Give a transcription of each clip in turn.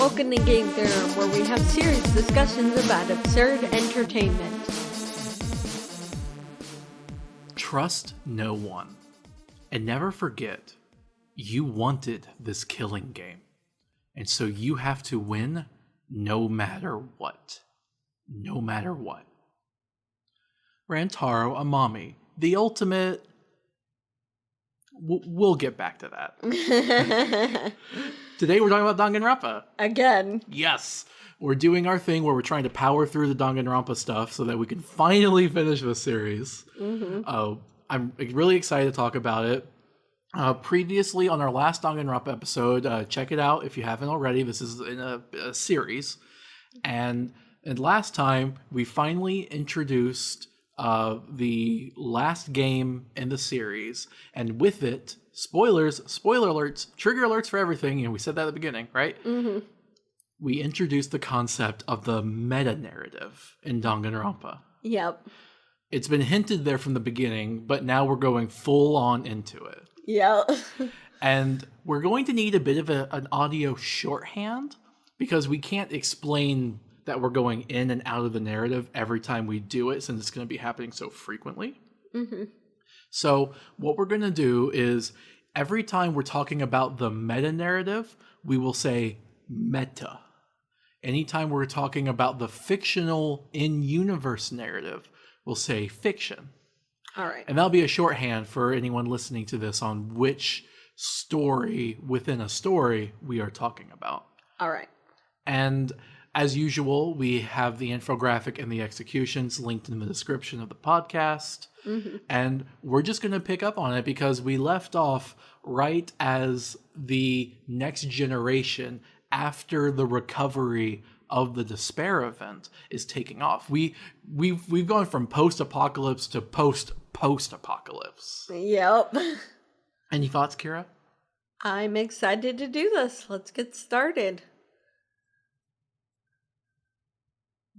Welcome to Game Theorem, where we have serious discussions about absurd entertainment. Trust no one. And never forget, you wanted this killing game. And so you have to win no matter what. No matter what. Rantaro Amami, the ultimate... We'll get back to that. Today we're talking about Danganronpa. Again. Yes. We're doing our thing where we're trying to power through the Danganronpa stuff so that we can finally finish the series. Mm-hmm. I'm really excited to talk about it. Previously on our last Danganronpa episode, check it out if you haven't already. This is in a series. And last time we finally introduced the last game in the series, and with it, spoiler alerts, trigger alerts for everything. We said that at the beginning, right? Mm-hmm. We introduced the concept of the meta-narrative in Danganronpa. Yep. It's been hinted there from the beginning, but now we're going full on into it. Yep. And we're going to need a bit of an audio shorthand, because we can't explain that we're going in and out of the narrative every time we do it, since it's going to be happening so frequently. Mm-hmm. So what we're going to do is every time we're talking about the meta-narrative, we will say meta. Anytime we're talking about the fictional in-universe narrative, we'll say fiction. All right. And that'll be a shorthand for anyone listening to this on which story within a story we are talking about. All right. And as usual, we have the infographic and the executions linked in the description of the podcast. Mm-hmm. And we're just going to pick up on it because we left off right as the next generation, after the recovery of the despair event, is taking off. We've gone from post-apocalypse to post-apocalypse. Yep. Any thoughts, Kira? I'm excited to do this. Let's get started.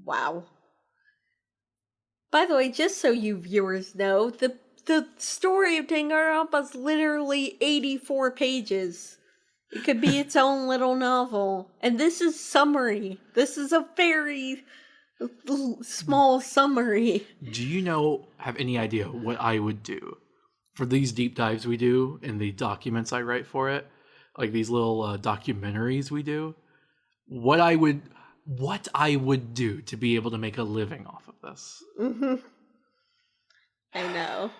Wow. By the way, just so you viewers know, the story of Danganronpa is literally 84 pages. It could be its own little novel. And this is summary. This is a very small summary. Do you have any idea what I would do for these deep dives we do in the documents I write for it? Like these little documentaries we do? What I would do to be able to make a living off of this. Mm-hmm. I know.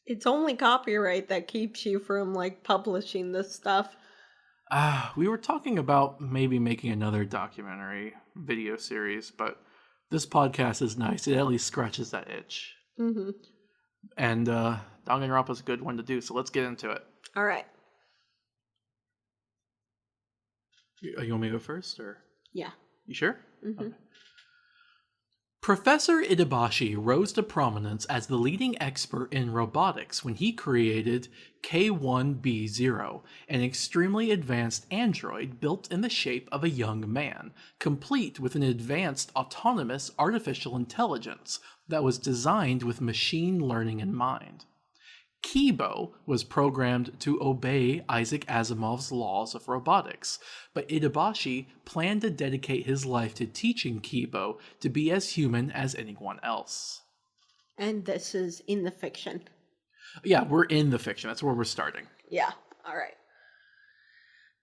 It's only copyright that keeps you from, publishing this stuff. We were talking about maybe making another documentary video series, but this podcast is nice. It at least scratches that itch. Mm-hmm. And Danganronpa is a good one to do, so let's get into it. All right. You want me to go first, or? Yeah. You sure? Mm-hmm. Okay. Professor Itabashi rose to prominence as the leading expert in robotics when he created K1B0, an extremely advanced android built in the shape of a young man, complete with an advanced autonomous artificial intelligence that was designed with machine learning in mind. Kibo was programmed to obey Isaac Asimov's laws of robotics, but Itabashi planned to dedicate his life to teaching Kibo to be as human as anyone else. And this is in the fiction. Yeah, we're in the fiction. That's where we're starting. Yeah, all right.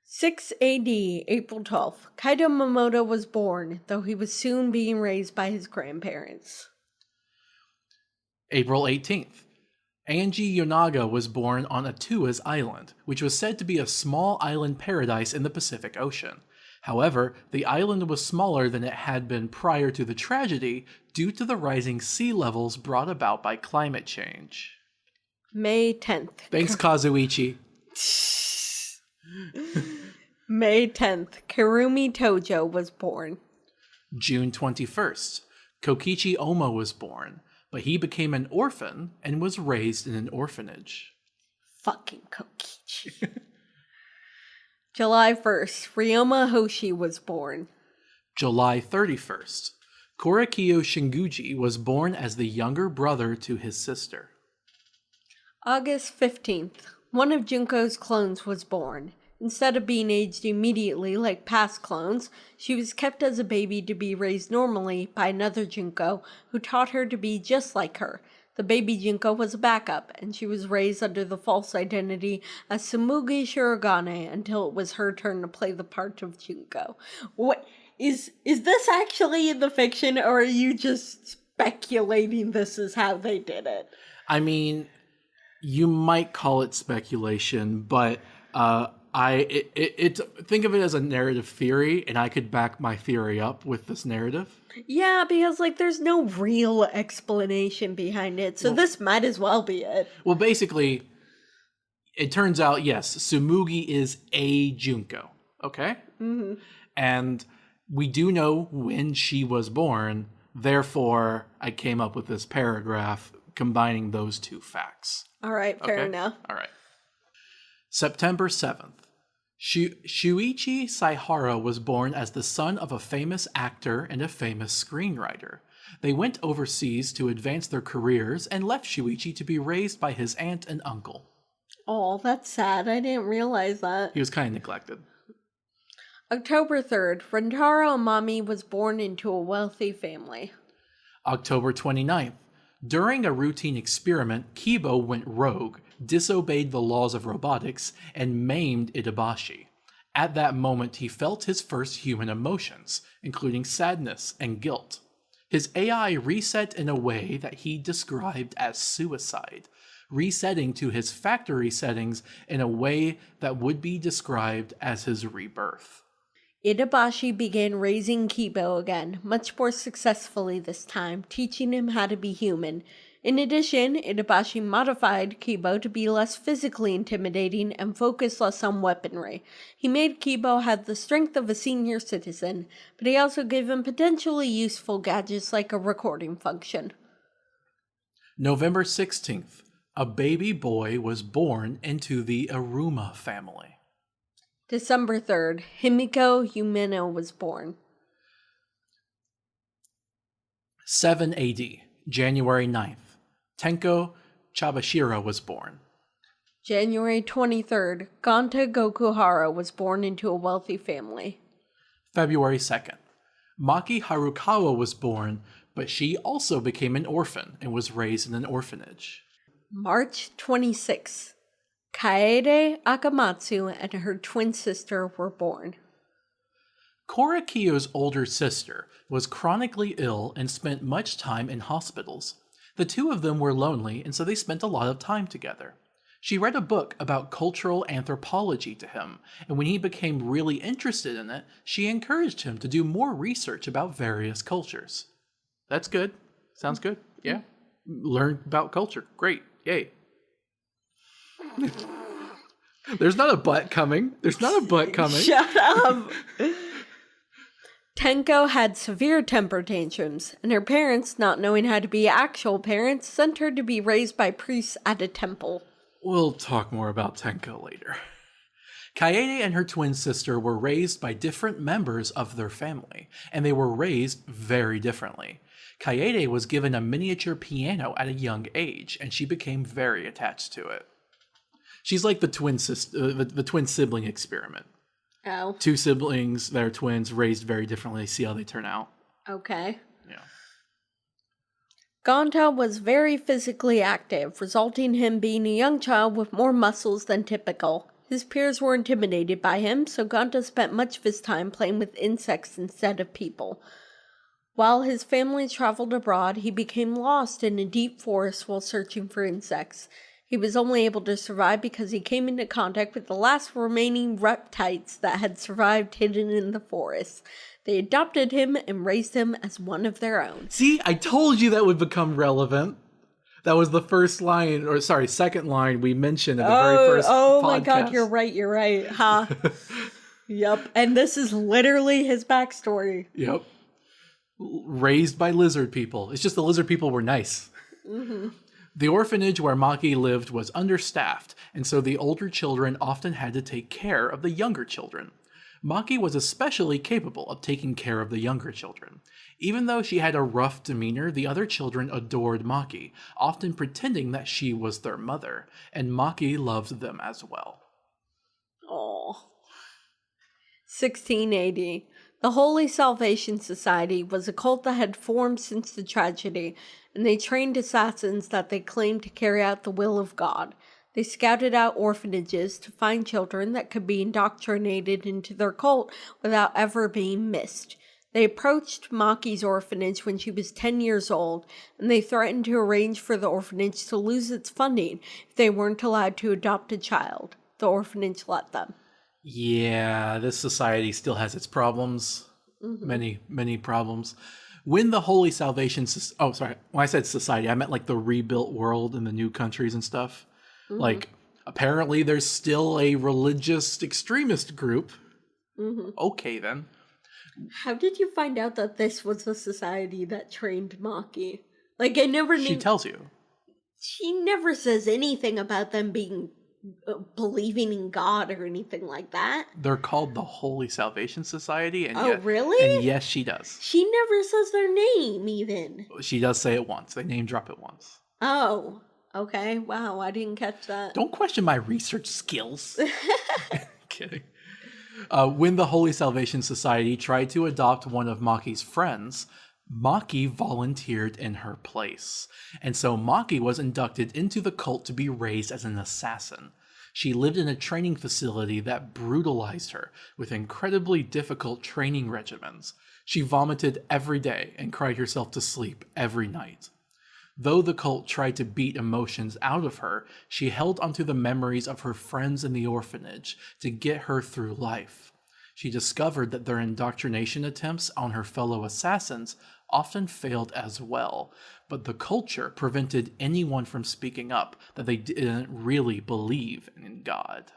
6 AD, April 12th, Kaido Momoda was born, though he was soon being raised by his grandparents. April 18th. Anji Yonaga was born on Atua's Island, which was said to be a small island paradise in the Pacific Ocean. However, the island was smaller than it had been prior to the tragedy due to the rising sea levels brought about by climate change. May 10th. Thanks, Kazuichi. May 10th, Kurumi Tojo was born. June 21st, Kokichi Oma was born, but he became an orphan and was raised in an orphanage. Fucking Kokichi. July 1st, Ryoma Hoshi was born. July 31st, Korekiyo Shinguji was born as the younger brother to his sister. August 15th, one of Junko's clones was born. Instead of being aged immediately like past clones, she was kept as a baby to be raised normally by another Junko who taught her to be just like her. The baby Junko was a backup, and she was raised under the false identity as Sumugi Shirogane until it was her turn to play the part of Junko. What is this actually in the fiction, or are you just speculating this is how they did it? I mean, you might call it speculation, but think of it as a narrative theory, and I could back my theory up with this narrative. Yeah, because there's no real explanation behind it, so this might as well be it. Well, basically, it turns out, yes, Sumugi is a Junko, okay? Mm-hmm. And we do know when she was born, therefore I came up with this paragraph combining those two facts. All right, fair enough. All right. September 7th. Shuichi Saihara was born as the son of a famous actor and a famous screenwriter. They went overseas to advance their careers and left Shuichi to be raised by his aunt and uncle. Oh, that's sad. I didn't realize that. He was kind of neglected. October 3rd, Rentaro Amami was born into a wealthy family. October 29th. During a routine experiment, Kibo went rogue, disobeyed the laws of robotics, and maimed Itabashi. At that moment, he felt his first human emotions, including sadness and guilt. His AI reset in a way that he described as suicide, resetting to his factory settings in a way that would be described as his rebirth. Itabashi began raising Kibo again, much more successfully this time, teaching him how to be human. In addition, Itabashi modified Kibo to be less physically intimidating and focus less on weaponry. He made Kibo have the strength of a senior citizen, but he also gave him potentially useful gadgets like a recording function. November 16th. A baby boy was born into the Aruma family. December 3rd, Himiko Yumeno was born. 7 AD, January 9th. Tenko Chabashira was born. January 23rd, Ganta Gokuhara was born into a wealthy family. February 2nd. Maki Harukawa was born, but she also became an orphan and was raised in an orphanage. March 26th. Kaede Akamatsu and her twin sister were born. Korakiyo's older sister was chronically ill and spent much time in hospitals. The two of them were lonely, and so they spent a lot of time together. She read a book about cultural anthropology to him, and when he became really interested in it, she encouraged him to do more research about various cultures. That's good. Sounds good. Yeah. Learn about culture. Great. Yay. There's not a butt coming. There's not a butt coming. Shut up! Tenko had severe temper tantrums, and her parents, not knowing how to be actual parents, sent her to be raised by priests at a temple. We'll talk more about Tenko later. Kaede and her twin sister were raised by different members of their family, and they were raised very differently. Kaede was given a miniature piano at a young age, and she became very attached to it. She's like the twin sibling experiment. Oh. Two siblings that are twins raised very differently. See how they turn out. Okay. Yeah. Ganta was very physically active, resulting in him being a young child with more muscles than typical. His peers were intimidated by him, so Ganta spent much of his time playing with insects instead of people. While his family traveled abroad, he became lost in a deep forest while searching for insects. He was only able to survive because he came into contact with the last remaining reptiles that had survived hidden in the forest. They adopted him and raised him as one of their own. See, I told you that would become relevant. That was the second line we mentioned in the very first podcast. Oh my god, you're right, huh? Yep, and this is literally his backstory. Yep. Raised by lizard people. It's just the lizard people were nice. Mm-hmm. The orphanage where Maki lived was understaffed, and so the older children often had to take care of the younger children. Maki was especially capable of taking care of the younger children. Even though she had a rough demeanor, the other children adored Maki, often pretending that she was their mother, and Maki loved them as well. Oh. 1680. The Holy Salvation Society was a cult that had formed since the tragedy, and they trained assassins that they claimed to carry out the will of God. They scouted out orphanages to find children that could be indoctrinated into their cult without ever being missed. They approached Maki's orphanage when she was 10 years old, and they threatened to arrange for the orphanage to lose its funding if they weren't allowed to adopt a child. The orphanage let them. Yeah, this society still has its problems. Many, many problems. When the Holy Salvation... Oh, sorry. When I said society, I meant like the rebuilt world and the new countries and stuff. Like, apparently there's still a religious extremist group. Okay, then. How did you find out that this was the society that trained Maki? Like, I never knew... She tells you. She never says anything about them being... believing in God or anything like that. They're called the Holy Salvation Society. And really? And yes, she does. She never says their name, even. She does say it once. They name drop it once. Oh, okay. Wow, I didn't catch that. Don't question my research skills. Kidding. When the Holy Salvation Society tried to adopt one of Maki's friends, Maki volunteered in her place. And so Maki was inducted into the cult to be raised as an assassin. She lived in a training facility that brutalized her with incredibly difficult training regimens. She vomited every day and cried herself to sleep every night. Though the cult tried to beat emotions out of her, she held onto the memories of her friends in the orphanage to get her through life. She discovered that their indoctrination attempts on her fellow assassins often failed as well, but the culture prevented anyone from speaking up that they didn't really believe in God.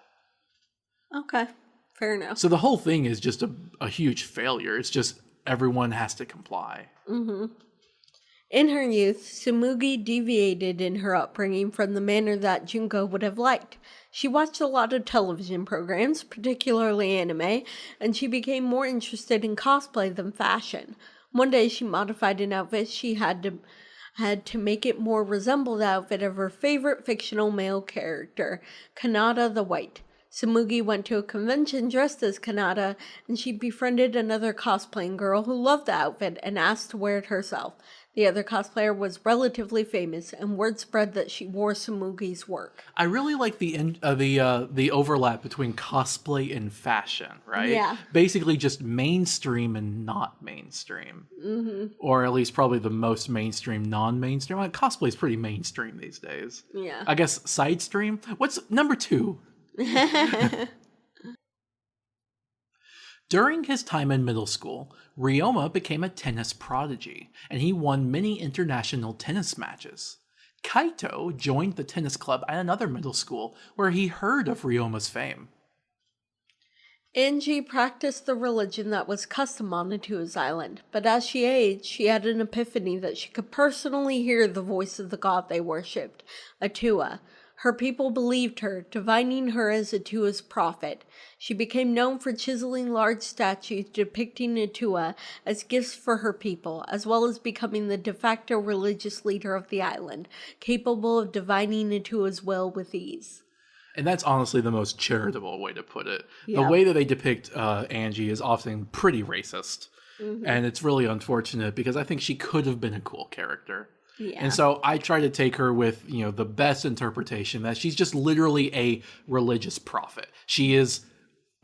Okay, fair enough. So the whole thing is just a huge failure. It's just everyone has to comply. In her youth, Tsumugi deviated in her upbringing from the manner that Junko would have liked. She watched a lot of television programs, particularly anime, and she became more interested in cosplay than fashion. One day she modified an outfit she had to make it more resemble the outfit of her favorite fictional male character, Kanata the White. Tsumugi went to a convention dressed as Kanata, and she befriended another cosplaying girl who loved the outfit and asked to wear it herself. The other cosplayer was relatively famous, and word spread that she wore Tsumugi's work. I really like the overlap between cosplay and fashion, right? Yeah. Basically just mainstream and not mainstream. Or at least probably the most mainstream, non-mainstream. Like, cosplay is pretty mainstream these days. Yeah. I guess side stream? What's number 2? During his time in middle school, Ryoma became a tennis prodigy, and he won many international tennis matches. Kaito joined the tennis club at another middle school, where he heard of Ryoma's fame. Angie practiced the religion that was custom on Atua's island, but as she aged, she had an epiphany that she could personally hear the voice of the god they worshipped, Atua. Her people believed her, divining her as Atua's prophet. She became known for chiseling large statues depicting Atua as gifts for her people, as well as becoming the de facto religious leader of the island, capable of divining Atua's will with ease. And that's honestly the most charitable way to put it. Yeah. The way that they depict Angie is often pretty racist. And it's really unfortunate because I think she could have been a cool character. Yeah. And so I try to take her with, the best interpretation that she's just literally a religious prophet. She is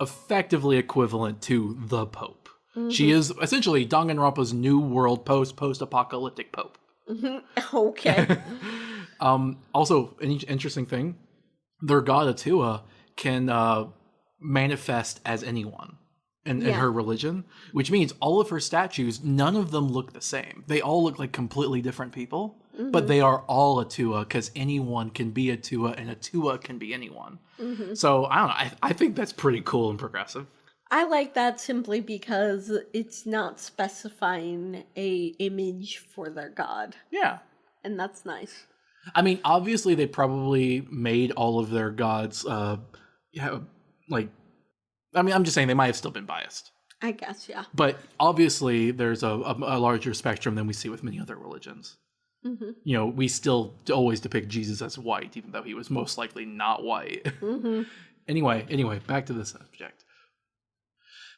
effectively equivalent to the Pope. She is essentially Danganronpa's new world post-apocalyptic Pope. Okay. Also, an interesting thing, their god Atua can manifest as anyone in her religion, which means all of her statues, none of them look the same. They all look like completely different people, but they are all Atua because anyone can be Atua and Atua can be anyone. So, I don't know, I think that's pretty cool and progressive. I like that simply because it's not specifying a image for their god. Yeah. And that's nice. I mean, obviously they probably made all of their gods, I'm just saying they might have still been biased. I guess, yeah. But obviously there's a larger spectrum than we see with many other religions. We still always depict Jesus as white, even though he was most likely not white. Anyway, back to the subject.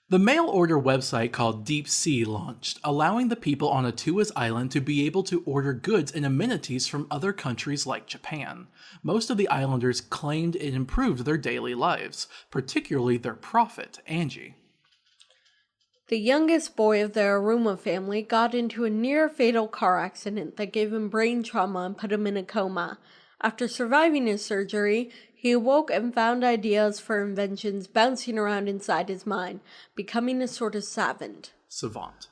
The mail order website called Deep Sea launched, allowing the people on Atua's island to be able to order goods and amenities from other countries like Japan. Most of the islanders claimed it improved their daily lives, particularly their prophet, Angie. The youngest boy of the Aruma family got into a near-fatal car accident that gave him brain trauma and put him in a coma. After surviving his surgery, he awoke and found ideas for inventions bouncing around inside his mind, becoming a sort of savant. Savant.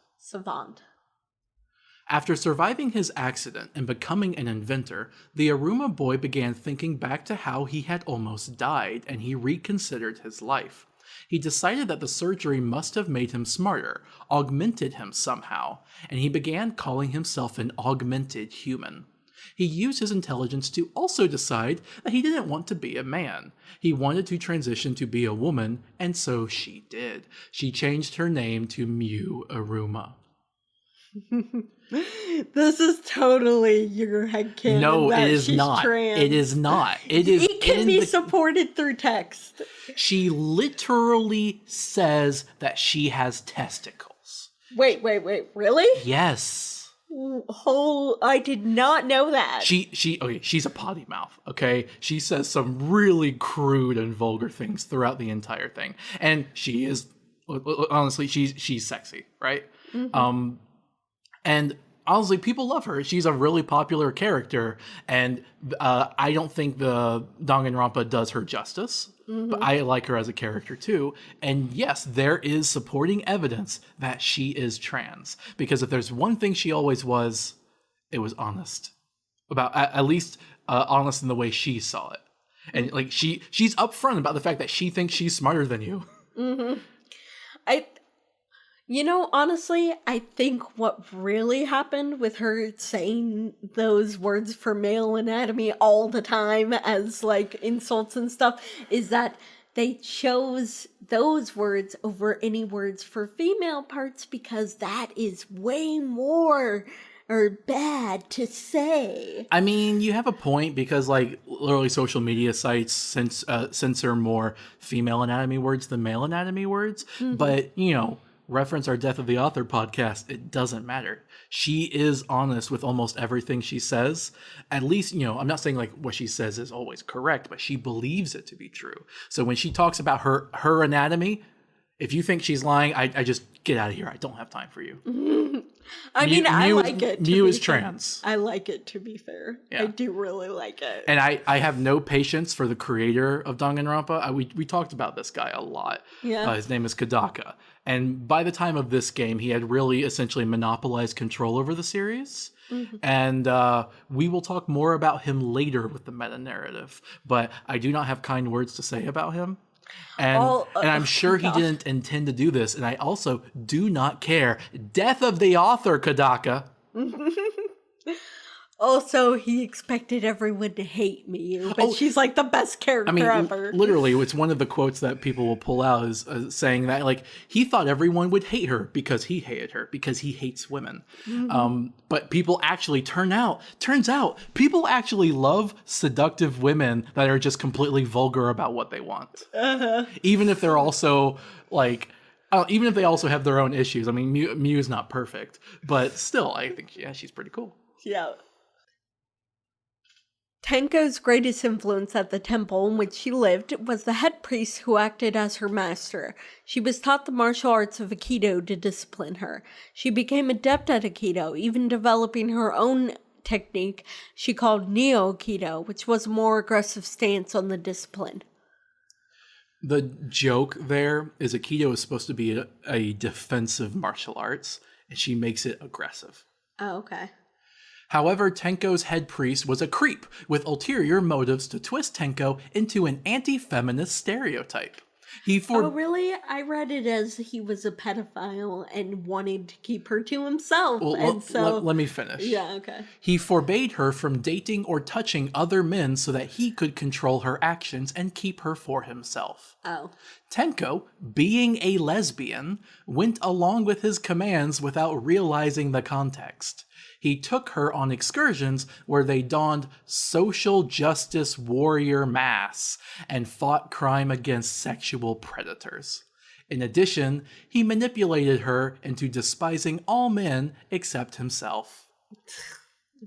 After surviving his accident and becoming an inventor, the Aruma boy began thinking back to how he had almost died, and he reconsidered his life. He decided that the surgery must have made him smarter, augmented him somehow, and he began calling himself an augmented human. He used his intelligence to also decide that he didn't want to be a man. He wanted to transition to be a woman, and so she did. She changed her name to Mew Aruma. This is totally your headcanon. No, that it is she's not. Trans. It is not. It can be supported through text. She literally says that she has testicles. Wait, really? Yes. I did not know that. She's a potty mouth, okay? She says some really crude and vulgar things throughout the entire thing. And she is, honestly, she's sexy, right? Mm-hmm. And honestly, people love her. She's a really popular character, and I don't think the Danganronpa does her justice. Mm-hmm. But I like her as a character too. And yes, there is supporting evidence that she is trans. Because if there's one thing she always was, it was honest. About at least honest in the way she saw it. And like she's upfront about the fact that she thinks she's smarter than you. Mm-hmm. Honestly, I think what really happened with her saying those words for male anatomy all the time as, like, insults and stuff is that they chose those words over any words for female parts because that is way more bad to say. I mean, you have a point because, like, literally social media sites censor more female anatomy words than male anatomy words. Mm-hmm. But, reference our Death of the Author podcast, it doesn't matter. She is honest with almost everything she says. At least, I'm not saying like what she says is always correct, but she believes it to be true. So when she talks about her anatomy, if you think she's lying, I just get out of here. I don't have time for you. I like it. Mew is trans. I like it, to be fair. Yeah. I do really like it. And I have no patience for the creator of Danganronpa. We talked about this guy a lot. Yeah. His name is Kadaka. And by the time of this game, he had really essentially monopolized control over the series. Mm-hmm. And we will talk more about him later with the meta-narrative. But I do not have kind words to say about him. And I'm sure he didn't intend to do this. And I also do not care. Death of the author, Kadaka. Also, he expected everyone to hate me, but she's like the best character ever. Literally, it's one of the quotes that people will pull out is saying that, like, he thought everyone would hate her because he hated her, because he hates women. Mm-hmm. But people actually turns out, people actually love seductive women that are just completely vulgar about what they want. Uh-huh. Even if they're also, like... even if they also have their own issues. I mean, Mew is not perfect, but still, I think, she's pretty cool. Yeah. Tenko's greatest influence at the temple in which she lived was the head priest who acted as her master. She was taught the martial arts of Aikido to discipline her. She became adept at Aikido, even developing her own technique she called Neo-Aikido, which was a more aggressive stance on the discipline. The joke there is Aikido is supposed to be a defensive martial arts, and she makes it aggressive. Oh, okay. However, Tenko's head priest was a creep with ulterior motives to twist Tenko into an anti-feminist stereotype. Oh, really? I read it as he was a pedophile and wanted to keep her to himself. Well, let me finish. Yeah, okay. He forbade her from dating or touching other men so that he could control her actions and keep her for himself. Oh. Tenko, being a lesbian, went along with his commands without realizing the context. He took her on excursions where they donned social justice warrior masks and fought crime against sexual predators. In addition, he manipulated her into despising all men except himself.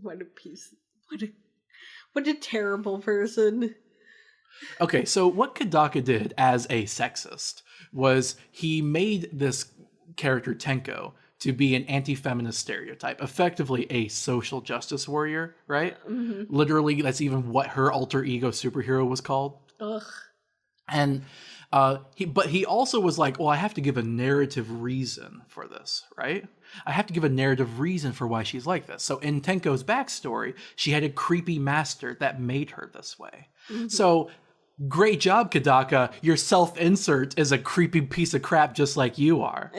What a piece. What a terrible person. Okay, so what Kadaka did as a sexist was he made this character Tenko to be an anti-feminist stereotype, effectively a social justice warrior, right? Mm-hmm. Literally, that's even what her alter ego superhero was called. Ugh. And he also was like, well, I have to give a narrative reason for this, right? I have to give a narrative reason for why she's like this. So in Tenko's backstory, she had a creepy master that made her this way. Mm-hmm. So great job, Kadaka. Your self-insert is a creepy piece of crap just like you are.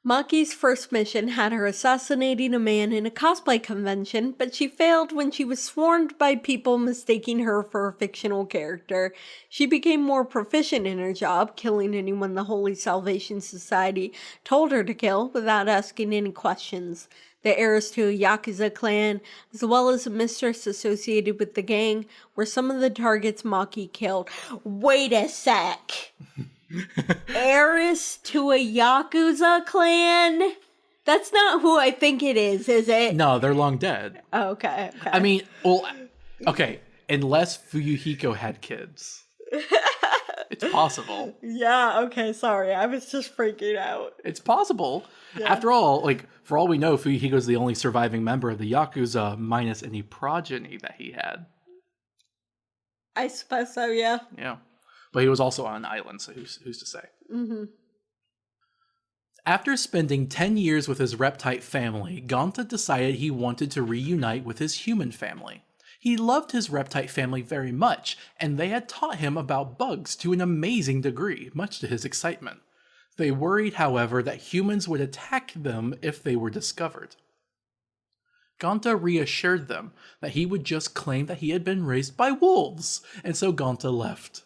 Maki's first mission had her assassinating a man in a cosplay convention, but she failed when she was swarmed by people mistaking her for a fictional character. She became more proficient in her job, killing anyone the Holy Salvation Society told her to kill without asking any questions. The heiress to a Yakuza clan, as well as a mistress associated with the gang, were some of the targets Maki killed. Wait a sec! Heiress to a Yakuza clan? That's not who I think it is it? No, they're long dead. Oh, okay. I mean, well, okay, unless Fuyuhiko had kids. It's possible. Yeah, okay, sorry. I was just freaking out. It's possible. Yeah. After all, like, for all we know, Fuyuhiko's the only surviving member of the Yakuza minus any progeny that he had. I suppose so, yeah. Yeah. But he was also on an island, so who's to say? Mm-hmm. After spending 10 years with his reptite family, Gonta decided he wanted to reunite with his human family. He loved his reptite family very much, and they had taught him about bugs to an amazing degree, much to his excitement. They worried, however, that humans would attack them if they were discovered. Gonta reassured them that he would just claim that he had been raised by wolves, and so Gonta left.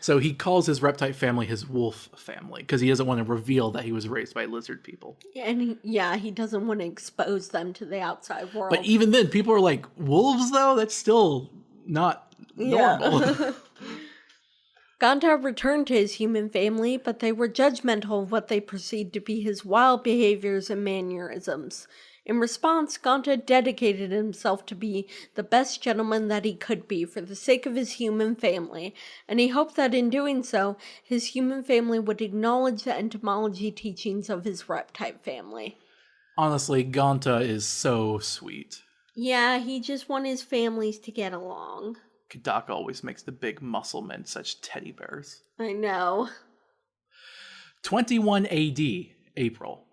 So he calls his reptite family his wolf family because he doesn't want to reveal that he was raised by lizard people. And he doesn't want to expose them to the outside world. But even then, people are like, wolves though? That's still not normal. Gonta returned to his human family, but they were judgmental of what they perceived to be his wild behaviors and mannerisms. In response, Gonta dedicated himself to be the best gentleman that he could be for the sake of his human family, and he hoped that in doing so, his human family would acknowledge the entomology teachings of his reptile family. Honestly, Gonta is so sweet. Yeah, he just wants his families to get along. Kadaka always makes the big muscle men such teddy bears. I know. 21 AD, April.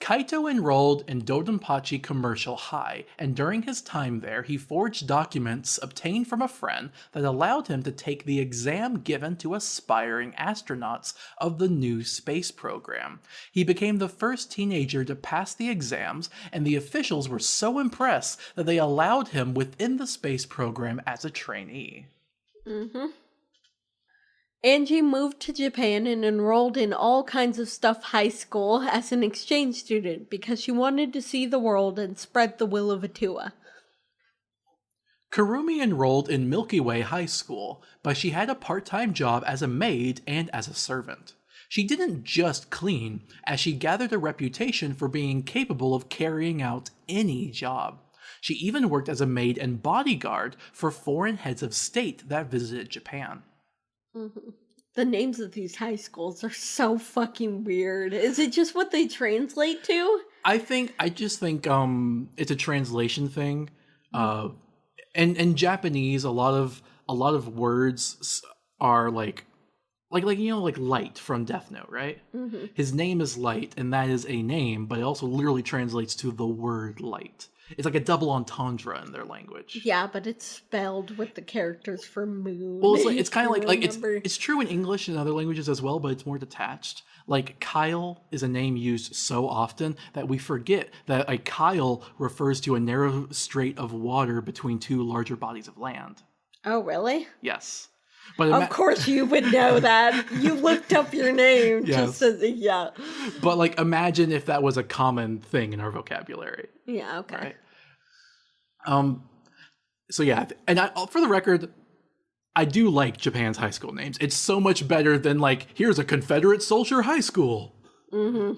Kaito enrolled in Dodonpachi Commercial High, and during his time there, he forged documents obtained from a friend that allowed him to take the exam given to aspiring astronauts of the new space program. He became the first teenager to pass the exams, and the officials were so impressed that they allowed him within the space program as a trainee. Mm-hmm. Angie moved to Japan and enrolled in all kinds of stuff high school as an exchange student because she wanted to see the world and spread the will of Atua. Kurumi enrolled in Milky Way High School, but she had a part-time job as a maid and as a servant. She didn't just clean, as she gathered a reputation for being capable of carrying out any job. She even worked as a maid and bodyguard for foreign heads of state that visited Japan. Mm-hmm. The names of these high schools are so fucking weird. Is it just what they translate to? I just think it's a translation thing. In Japanese, a lot of words are like Light from Death Note, right? Mm-hmm. His name is Light, and that is a name, but it also literally translates to the word light. It's like a double entendre in their language. Yeah, but it's spelled with the characters for moon. Well, it's kind of like it's true in English and other languages as well, but it's more detached. Like Kyle is a name used so often that we forget that a Kyle refers to a narrow strait of water between two larger bodies of land. Oh, really? Yes. But Of course you would know that. You looked up your name. Yes. Yeah. But, like, imagine if that was a common thing in our vocabulary. Yeah, okay. Right? So, yeah. And for the record, I do like Japan's high school names. It's so much better than, like, here's a Confederate soldier high school. Mm-hmm.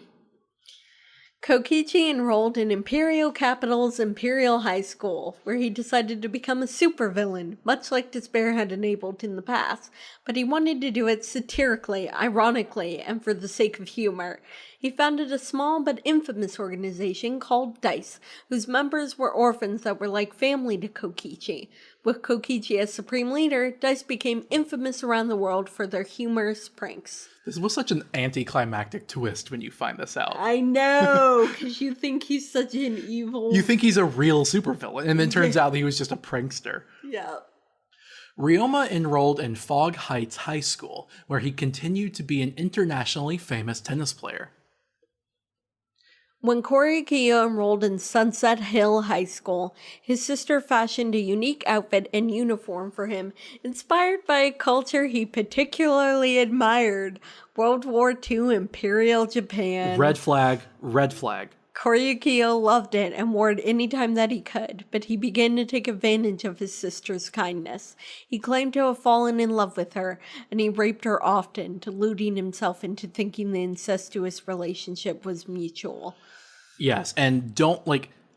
Kokichi enrolled in Imperial Capital's Imperial High School, where he decided to become a supervillain, much like Despair had enabled in the past, but he wanted to do it satirically, ironically, and for the sake of humor. He founded a small but infamous organization called DICE, whose members were orphans that were like family to Kokichi. With Kokichi as supreme leader, DICE became infamous around the world for their humorous pranks. This was such an anticlimactic twist when you find this out. I know, because you think he's such an evil... You think he's a real supervillain, and then turns out that he was just a prankster. Yeah. Ryoma enrolled in Fog Heights High School, where he continued to be an internationally famous tennis player. When Korikiyo enrolled in Sunset Hill High School, his sister fashioned a unique outfit and uniform for him, inspired by a culture he particularly admired, World War II Imperial Japan. Red flag, red flag. Korikiyo loved it and wore it any time that he could, but he began to take advantage of his sister's kindness. He claimed to have fallen in love with her, and he raped her often, deluding himself into thinking the incestuous relationship was mutual. Yes, and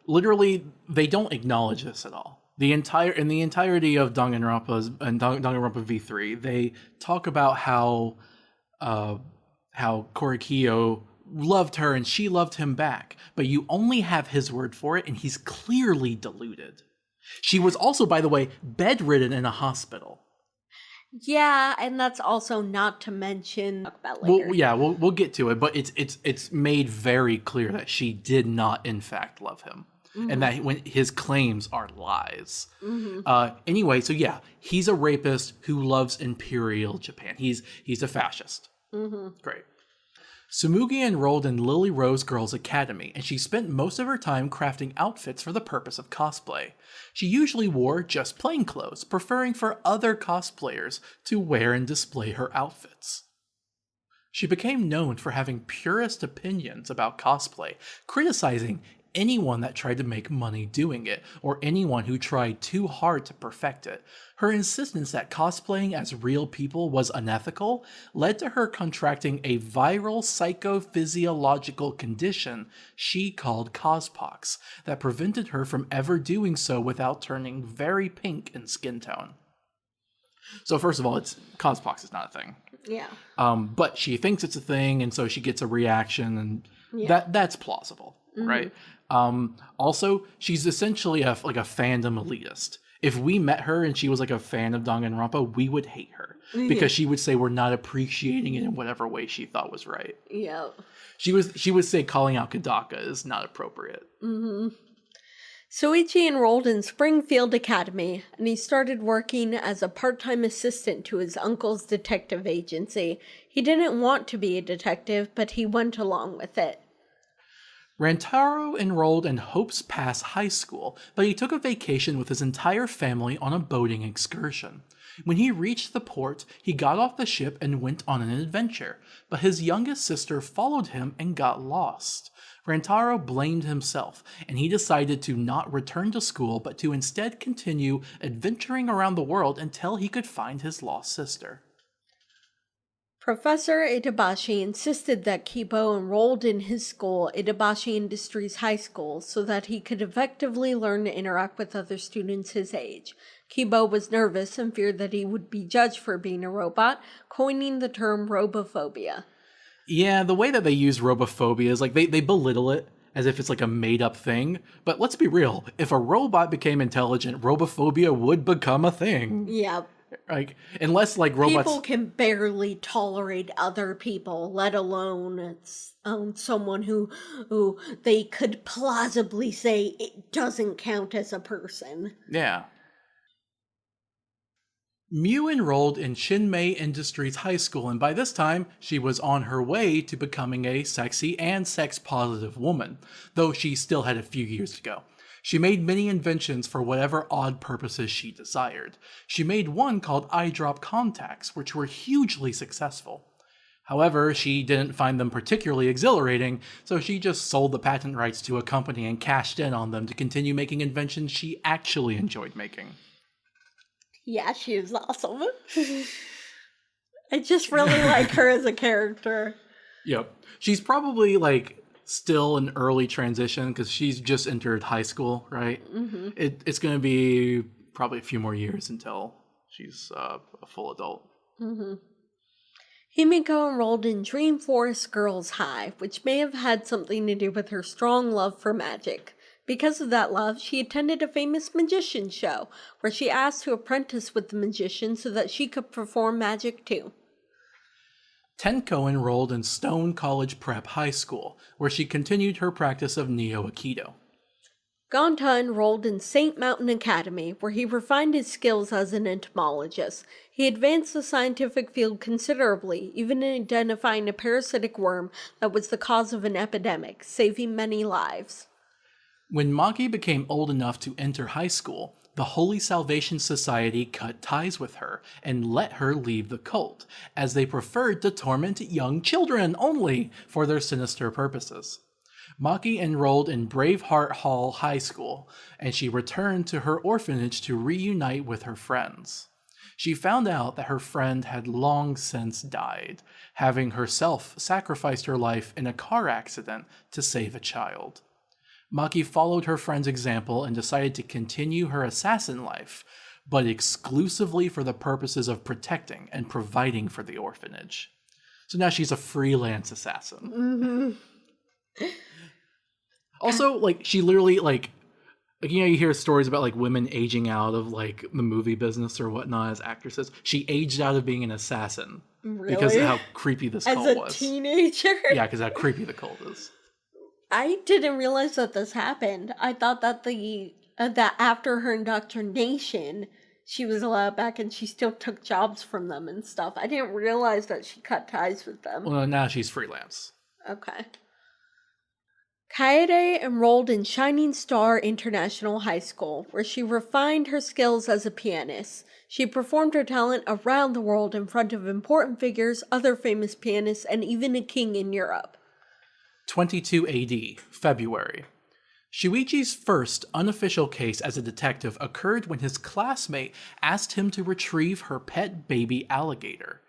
literally, they don't acknowledge this at all. In the entirety of Danganronpa and Danganronpa V3, they talk about how Korikiyo loved her and she loved him back, but you only have his word for it, and he's clearly deluded. She was also, by the way, bedridden in a hospital. Yeah, and that's also not to mention about later. Well, yeah, we'll get to it, but it's made very clear that she did not, in fact, love him, and that when his claims are lies. Anyway, so yeah, he's a rapist who loves Imperial Japan. He's a fascist. Great. Tsumugi enrolled in Lily Rose Girls Academy, and she spent most of her time crafting outfits for the purpose of cosplay. She usually wore just plain clothes, preferring for other cosplayers to wear and display her outfits. She became known for having purist opinions about cosplay, criticizing anyone that tried to make money doing it, or anyone who tried too hard to perfect it. Her insistence that cosplaying as real people was unethical led to her contracting a viral psychophysiological condition she called cospox that prevented her from ever doing so without turning very pink in skin tone. So first of all, cospox is not a thing. Yeah. But she thinks it's a thing, and so she gets a reaction, and that's plausible, right? Also, she's essentially a fandom elitist. If we met her and she was like a fan of Danganronpa, we would hate her because she would say we're not appreciating it in whatever way she thought was right. Yeah. She would say calling out Kadaka is not appropriate. Soichi enrolled in Springfield Academy, and he started working as a part-time assistant to his uncle's detective agency. He didn't want to be a detective, but he went along with it. Rantaro enrolled in Hope's Pass High School, but he took a vacation with his entire family on a boating excursion. When he reached the port, he got off the ship and went on an adventure, but his youngest sister followed him and got lost. Rantaro blamed himself, and he decided to not return to school, but to instead continue adventuring around the world until he could find his lost sister. Professor Itabashi insisted that Kibo enrolled in his school, Itabashi Industries High School, so that he could effectively learn to interact with other students his age. Kibo was nervous and feared that he would be judged for being a robot, coining the term robophobia. Yeah, the way that they use robophobia is like they belittle it as if it's like a made-up thing. But let's be real, if a robot became intelligent, robophobia would become a thing. Yeah. Like, unless like robots... People can barely tolerate other people, let alone someone who they could plausibly say it doesn't count as a person. Yeah. Miu enrolled in Shinmei Industries High School, and by this time, she was on her way to becoming a sexy and sex-positive woman, though she still had a few years to go. She made many inventions for whatever odd purposes she desired. She made one called eye drop contacts, which were hugely successful. However, she didn't find them particularly exhilarating, so she just sold the patent rights to a company and cashed in on them to continue making inventions she actually enjoyed making. Yeah, she is awesome. I just really like her as a character. Yep. She's probably like still an early transition because she's just entered high school, right? Mm-hmm. It's going to be probably a few more years until she's a full adult. Mm-hmm. Himiko enrolled in Dreamforce Girls High, which may have had something to do with her strong love for magic. Because of that love, she attended a famous magician show, where she asked to apprentice with the magician so that she could perform magic too. Tenko enrolled in Stone College Prep High School, where she continued her practice of Neo-Aikido. Gonta enrolled in St. Mountain Academy, where he refined his skills as an entomologist. He advanced the scientific field considerably, even in identifying a parasitic worm that was the cause of an epidemic, saving many lives. When Maki became old enough to enter high school, the Holy Salvation Society cut ties with her and let her leave the cult, as they preferred to torment young children only for their sinister purposes. Maki enrolled in Braveheart Hall High School, and she returned to her orphanage to reunite with her friends. She found out that her friend had long since died, having herself sacrificed her life in a car accident to save a child. Maki followed her friend's example and decided to continue her assassin life, but exclusively for the purposes of protecting and providing for the orphanage. So now she's a freelance assassin. Mm-hmm. Also, like, she literally, like, you hear stories about, like, women aging out of, like, the movie business or whatnot as actresses. She aged out of being an assassin. Really? Because of how creepy this cult was. As a teenager? Yeah, because how creepy the cult is. I didn't realize that this happened. I thought that that after her indoctrination, she was allowed back and she still took jobs from them and stuff. I didn't realize that she cut ties with them. Well, now she's freelance. Okay. Kaede enrolled in Shining Star International High School, where she refined her skills as a pianist. She performed her talent around the world in front of important figures, other famous pianists, and even a king in Europe. 22 AD, February. Shuichi's first unofficial case as a detective occurred when his classmate asked him to retrieve her pet baby alligator.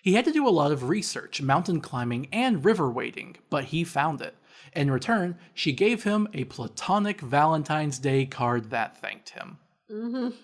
He had to do a lot of research, mountain climbing, and river wading, but he found it. In return, she gave him a platonic Valentine's Day card that thanked him. Mm-hmm.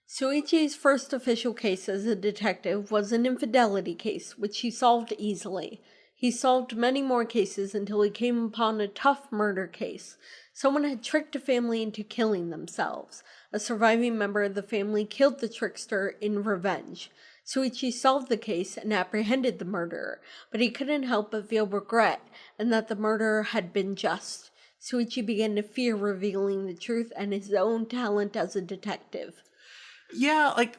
Shuichi's first official case as a detective was an infidelity case, which he solved easily. He solved many more cases until he came upon a tough murder case. Someone had tricked a family into killing themselves. A surviving member of the family killed the trickster in revenge. Shuichi solved the case and apprehended the murderer, but he couldn't help but feel regret and that the murderer had been just. Shuichi began to fear revealing the truth and his own talent as a detective. Yeah, like,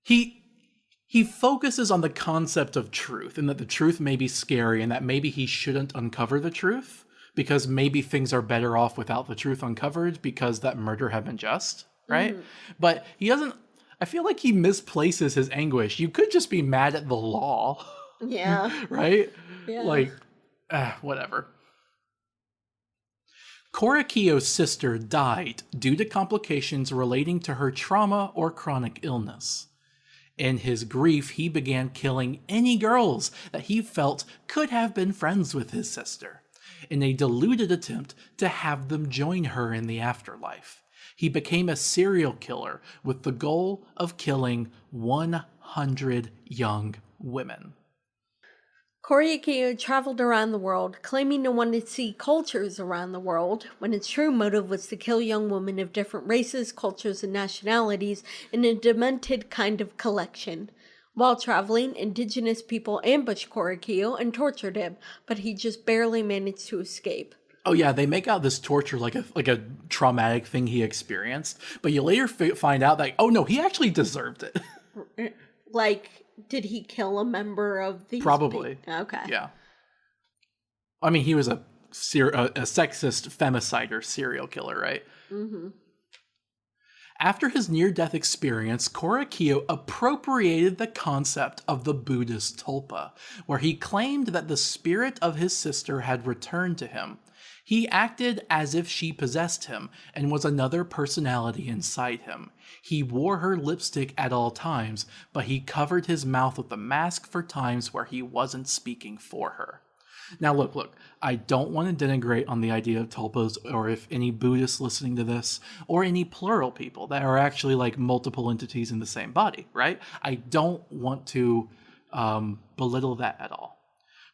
he focuses on the concept of truth and that the truth may be scary and that maybe he shouldn't uncover the truth because maybe things are better off without the truth uncovered because that murder had been just, right? Mm. But he doesn't, I feel like he misplaces his anguish. You could just be mad at the law. Yeah. Right? Yeah. Like, whatever. Korakiyo's sister died due to complications relating to her trauma or chronic illness. In his grief, he began killing any girls that he felt could have been friends with his sister, in a deluded attempt to have them join her in the afterlife. He became a serial killer with the goal of killing 100 young women. Korakiyo traveled around the world, claiming to want to see cultures around the world, when its true motive was to kill young women of different races, cultures, and nationalities in a demented kind of collection. While traveling, indigenous people ambushed Korakiyo and tortured him, but he just barely managed to escape. Oh yeah, they make out this torture like a traumatic thing he experienced, but you later find out that, oh no, he actually deserved it. Like, did he kill a member of these? Probably. Okay. Yeah. I mean, he was a a sexist femicide or serial killer, right? After his near-death experience, Korekiyo appropriated the concept of the Buddhist tulpa, where he claimed that the spirit of his sister had returned to him. He acted as if she possessed him and was another personality inside him. He wore her lipstick at all times, but he covered his mouth with a mask for times where he wasn't speaking for her. Now look, I don't want to denigrate on the idea of tulpas, or if any Buddhists listening to this, or any plural people that are actually like multiple entities in the same body, right? I don't want to belittle that at all.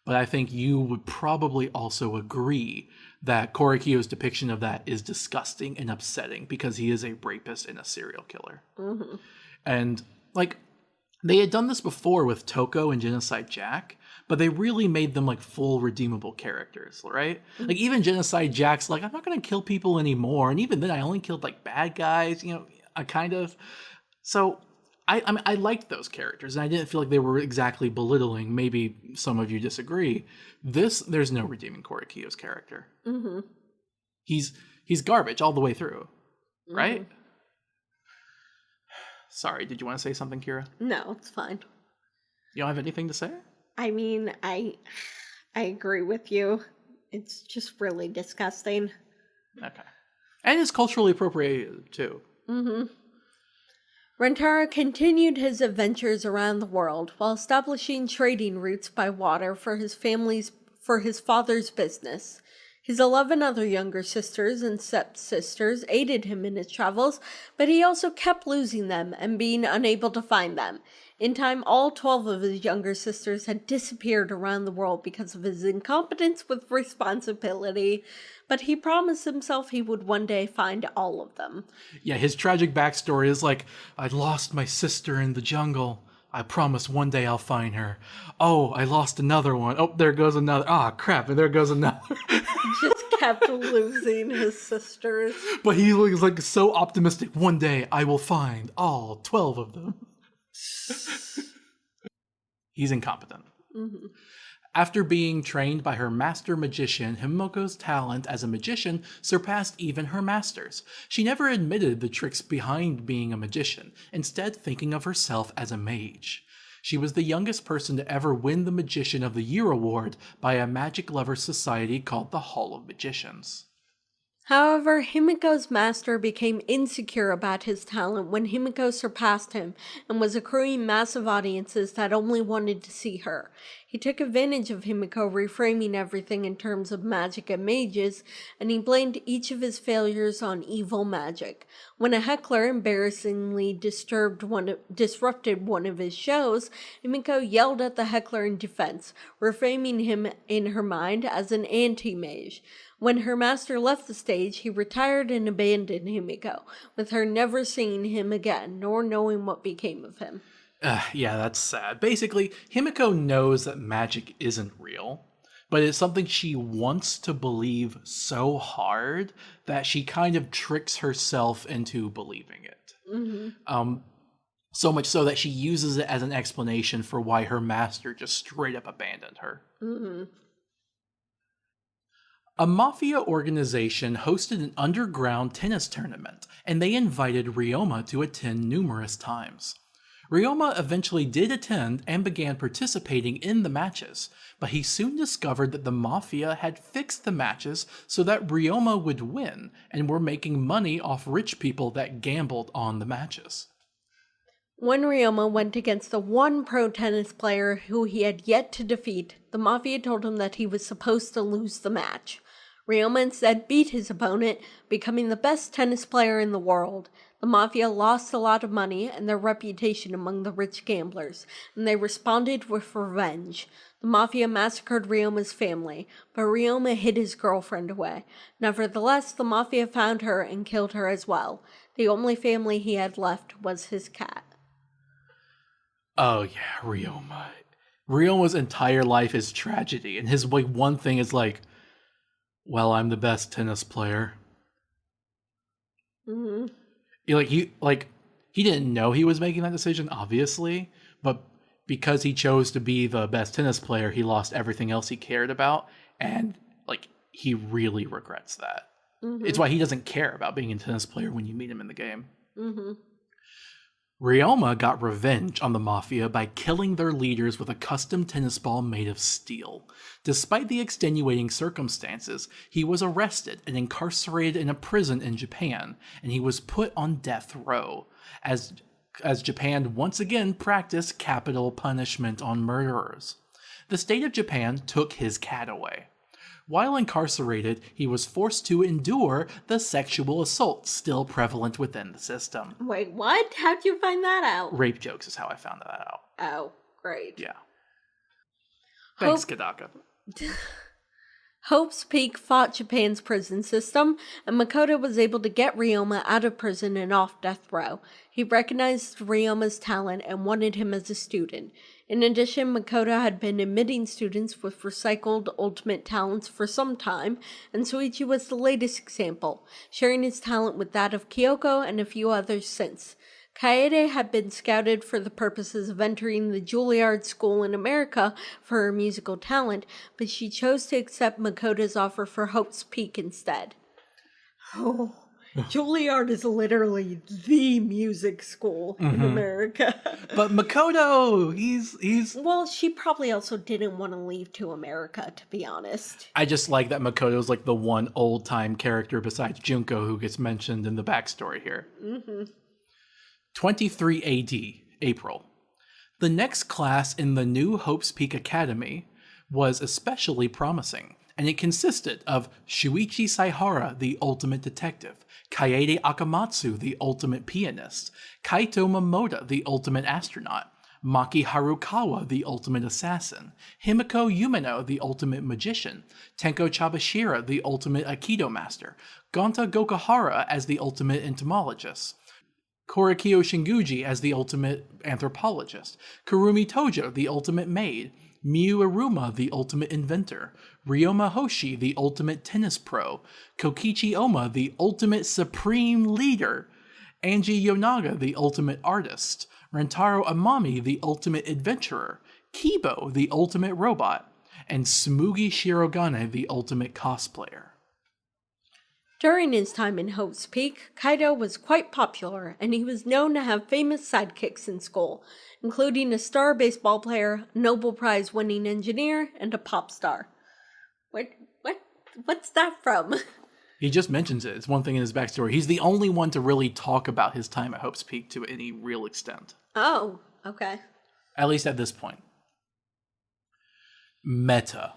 But I think you would probably also agree that Korekiyo's depiction of that is disgusting and upsetting because he is a rapist and a serial killer. And like, they had done this before with Toko and Genocide Jack, but they really made them like full redeemable characters, right? Like even Genocide Jack's like, I'm not going to kill people anymore. And even then I only killed like bad guys, you know, I kind of. So I mean, I liked those characters and I didn't feel like they were exactly belittling. Maybe some of you disagree. There's no redeeming Korekiyo's character. He's garbage all the way through, right? Sorry, did you want to say something, Kira? No, it's fine. You don't have anything to say? I mean, I agree with you. It's just really disgusting. Okay. And it's culturally appropriated, too. Rentaro continued his adventures around the world while establishing trading routes by water for his father's business. His 11 other younger sisters and stepsisters aided him in his travels, but he also kept losing them and being unable to find them. In time, all 12 of his younger sisters had disappeared around the world because of his incompetence with responsibility, but he promised himself he would one day find all of them. Yeah, his tragic backstory is like, I lost my sister in the jungle. I promise one day I'll find her. Oh, I lost another one. Oh, there goes another. Ah, crap, and there goes another. Just kept losing his sisters. But he was like so optimistic. One day I will find all 12 of them. He's incompetent. After being trained by her master magician, Himoko's talent as a magician surpassed even her master's. She never admitted the tricks behind being a magician, instead thinking of herself as a mage. She was the youngest person to ever win the Magician of the Year award by a magic lover society called the Hall of Magicians. However, Himiko's master became insecure about his talent when Himiko surpassed him and was accruing massive audiences that only wanted to see her. He took advantage of Himiko reframing everything in terms of magic and mages, and he blamed each of his failures on evil magic. When a heckler embarrassingly disrupted one of his shows, Himiko yelled at the heckler in defense, reframing him in her mind as an anti-mage. When her master left the stage, he retired and abandoned Himiko, with her never seeing him again, nor knowing what became of him. Yeah, that's sad. Basically, Himiko knows that magic isn't real, but it's something she wants to believe so hard that she kind of tricks herself into believing it. So much so that she uses it as an explanation for why her master just straight up abandoned her. A mafia organization hosted an underground tennis tournament, and they invited Ryoma to attend numerous times. Ryoma eventually did attend and began participating in the matches, but he soon discovered that the mafia had fixed the matches so that Ryoma would win and were making money off rich people that gambled on the matches. When Ryoma went against the one pro tennis player who he had yet to defeat, the mafia told him that he was supposed to lose the match. Ryoma instead beat his opponent, becoming the best tennis player in the world. The mafia lost a lot of money and their reputation among the rich gamblers, and they responded with revenge. The mafia massacred Ryoma's family, but Ryoma hid his girlfriend away. Nevertheless, the mafia found her and killed her as well. The only family he had left was his cat. Oh yeah, Ryoma. Ryoma's entire life is tragedy, and his like one thing is like, well, I'm the best tennis player. He didn't know he was making that decision, obviously, but because he chose to be the best tennis player, he lost everything else he cared about, and like he really regrets that. It's why he doesn't care about being a tennis player when you meet him in the game. Ryoma got revenge on the Mafia by killing their leaders with a custom tennis ball made of steel. Despite the extenuating circumstances, he was arrested and incarcerated in a prison in Japan, and he was put on death row, as Japan once again practiced capital punishment on murderers. The state of Japan took his cat away. While incarcerated, he was forced to endure the sexual assault still prevalent within the system. Wait, what? How'd you find that out? Rape jokes is how I found that out. Oh, great. Yeah. Thanks, Kadaka. Hope's Peak fought Japan's prison system, and Makoto was able to get Ryoma out of prison and off death row. He recognized Ryoma's talent and wanted him as a student. In addition, Makoto had been admitting students with recycled ultimate talents for some time, and Soichi was the latest example, sharing his talent with that of Kyoko and a few others since. Kaede had been scouted for the purposes of entering the Juilliard School in America for her musical talent, but she chose to accept Makoto's offer for Hope's Peak instead. Oh, Juilliard is literally the music school in America. But Makoto, he's... Well, she probably also didn't want to leave to America, to be honest. I just like that Makoto's like the one old-time character besides Junko who gets mentioned in the backstory here. 23 AD, April. The next class in the new Hope's Peak Academy was especially promising, and it consisted of Shuichi Saihara, the ultimate detective, Kaede Akamatsu, the ultimate pianist, Kaito Momoda, the ultimate astronaut, Maki Harukawa, the ultimate assassin, Himiko Yumeno, the ultimate magician, Tenko Chabashira, the ultimate aikido master, Gonta Gokahara as the ultimate entomologist, Korikyo Shinguji as the ultimate anthropologist, Kurumi Tojo, the ultimate maid, Miyu Iruma, the ultimate inventor, Ryoma Hoshi, the ultimate tennis pro, Kokichi Oma, the ultimate supreme leader, Anji Yonaga, the ultimate artist, Rentaro Amami, the ultimate adventurer, Kibo, the ultimate robot, and Smugi Shirogane, the ultimate cosplayer. During his time in Hope's Peak, Kaido was quite popular, and he was known to have famous sidekicks in school, including a star baseball player, a Nobel Prize-winning engineer, and a pop star. What's that from? He just mentions it. It's one thing in his backstory. He's the only one to really talk about his time at Hope's Peak to any real extent. Oh, okay. At least at this point. Meta.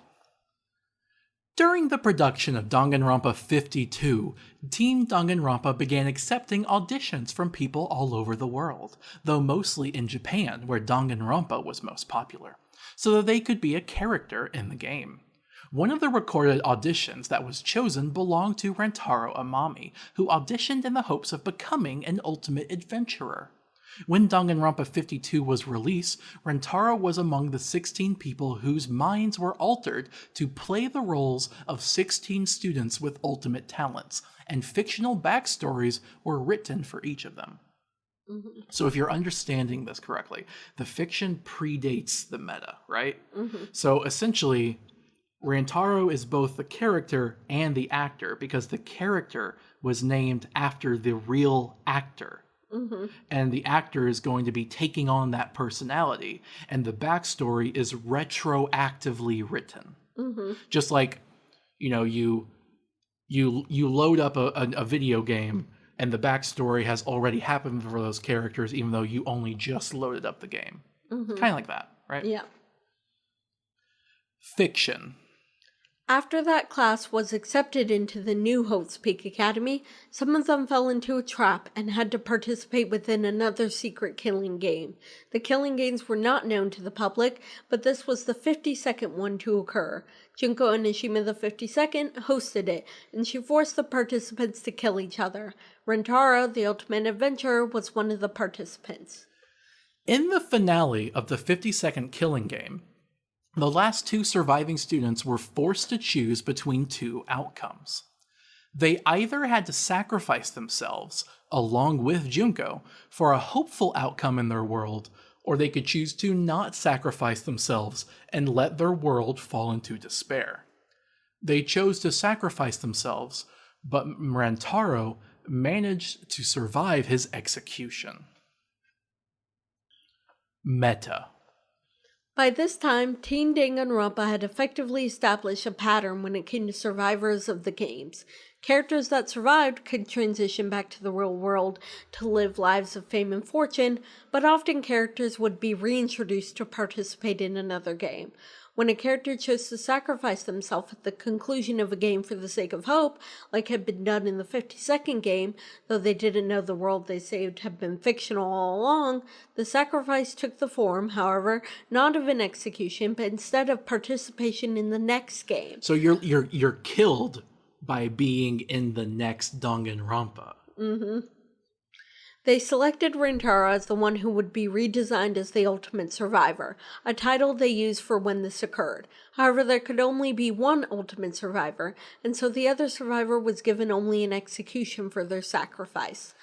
During the production of Danganronpa 52, Team Danganronpa began accepting auditions from people all over the world, though mostly in Japan, where Danganronpa was most popular, so that they could be a character in the game. One of the recorded auditions that was chosen belonged to Rentaro Amami, who auditioned in the hopes of becoming an ultimate adventurer. When Danganronpa 52 was released, Rentaro was among the 16 people whose minds were altered to play the roles of 16 students with ultimate talents, and fictional backstories were written for each of them. So if you're understanding this correctly, the fiction predates the meta, right? So essentially, Rantaro is both the character and the actor, because the character was named after the real actor. And the actor is going to be taking on that personality, and the backstory is retroactively written. Just like, you know, you load up a video game, and the backstory has already happened for those characters, even though you only just loaded up the game. Kind of like that, right? Yeah. Fiction. After that class was accepted into the new Hope's Peak Academy, some of them fell into a trap and had to participate within another secret killing game. The killing games were not known to the public, but this was the 52nd one to occur. Junko Onishima the 52nd hosted it, and she forced the participants to kill each other. Rentaro, the ultimate adventurer, was one of the participants. In the finale of the 52nd killing game, the last two surviving students were forced to choose between two outcomes. They either had to sacrifice themselves, along with Junko, for a hopeful outcome in their world, or they could choose to not sacrifice themselves and let their world fall into despair. They chose to sacrifice themselves, but Rantaro managed to survive his execution. Meta. By this time, Teen Danganronpa had effectively established a pattern when it came to survivors of the games. Characters that survived could transition back to the real world to live lives of fame and fortune, but often characters would be reintroduced to participate in another game. When a character chose to sacrifice themselves at the conclusion of a game for the sake of hope, like had been done in the 52nd game, though they didn't know the world they saved had been fictional all along, the sacrifice took the form, however, not of an execution, but instead of participation in the next game. So you're killed by being in the next Danganronpa. Mm-hmm. They selected Rintaro as the one who would be redesigned as the Ultimate Survivor, a title they used for when this occurred. However, there could only be one Ultimate Survivor, and so the other survivor was given only an execution for their sacrifice.